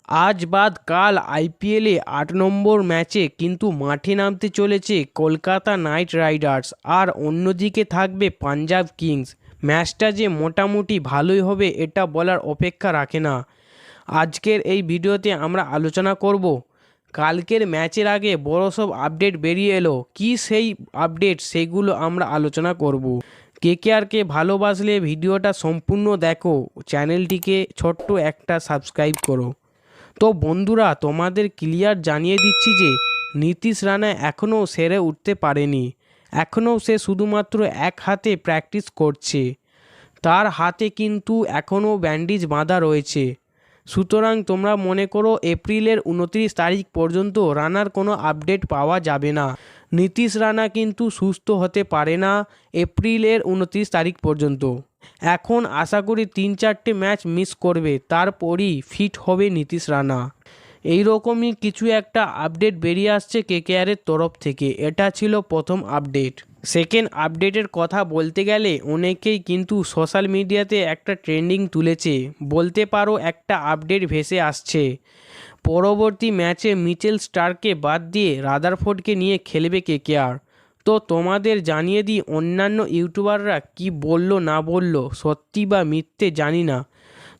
আজ বাদ কাল আইপিএলে ৮ নম্বর ম্যাচে কিন্তু মাঠে নামতে চলেছে কলকাতা নাইট রাইডার্স, আর অন্যদিকে থাকবে পাঞ্জাব কিংস। ম্যাচটা যে মোটামুটি ভালোই হবে এটা বলার অপেক্ষা রাখে না। আজকের এই ভিডিওতে আমরা আলোচনা করব কালকের ম্যাচের আগে বড় সব আপডেট বেরিয়ে এলো, কি সেই আপডেট সেগুলো আমরা আলোচনা করব। কেকেআরকে ভালোবাসলে ভিডিওটা সম্পূর্ণ দেখো, চ্যানেলটিকে ছোট্ট একটা সাবস্ক্রাইব করো। তো বন্ধুরা, তোমাদের ক্লিয়ার জানিয়ে দিচ্ছি যে নীতিশ রানা এখনও সেরে উঠতে পারেনি। এখনও সে শুধুমাত্র এক হাতে প্র্যাকটিস করছে, তার হাতে কিন্তু এখনও ব্যান্ডেজ বাঁধা রয়েছে। সুতরাং তোমরা মনে করো এপ্রিলের 29 তারিখ পর্যন্ত রানার কোনো আপডেট পাওয়া যাবে না। নীতিশ রানা কিন্তু সুস্থ হতে পারে না এপ্রিলের 29 তারিখ পর্যন্ত। এখন আশা করি 3-4টে ম্যাচ মিস করবে, তারপরই ফিট হবে নীতিশ রানা। এইরকমই কিছু একটা আপডেট বেরিয়ে আসছে কেকেআরের তরফ থেকে। এটা ছিল প্রথম আপডেট। সেকেন্ড আপডেটের কথা বলতে গেলে অনেকেই কিন্তু সোশ্যাল মিডিয়াতে একটা ট্রেন্ডিং তুলেছে, বলতে পারো একটা আপডেট ভেসে আসছে। পরবর্তী ম্যাচে মিচেল স্টার্ককে বাদ দিয়ে রাদারফোর্ডকে নিয়ে খেলবে কেকেআর। তো তোমাদের জানিয়ে দিই অন্যান্য ইউটিউবাররা কি বলল না বলল, সত্যি বা মিথ্যে জানি না।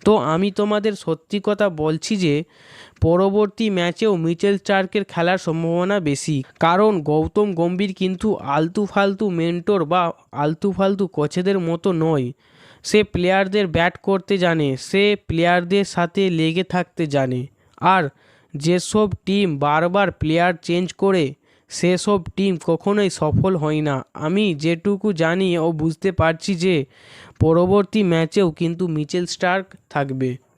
তো আমি তোমাদের সত্যি কথা বলছি যে পরবর্তী ম্যাচেও মিচেল স্টার্কের খেলার সম্ভাবনা বেশি, কারণ গৌতম গম্ভীর কিন্তু আলতু ফালতু মেন্টর বা আলতু ফালতু কোচেদের মতো নয়। সে প্লেয়ারদের ব্যাট করতে জানে, সে প্লেয়ারদের সাথে লেগে থাকতে জানে। আর যেসব টিম বারবার প্লেয়ার চেঞ্জ করে সেসব টিম কখনোই সফল হয় না। আমি যেটুকু জানি ও বুঝতে পারছি যে পরবর্তী ম্যাচেও কিন্তু মিচেল স্টার্ক থাকবে।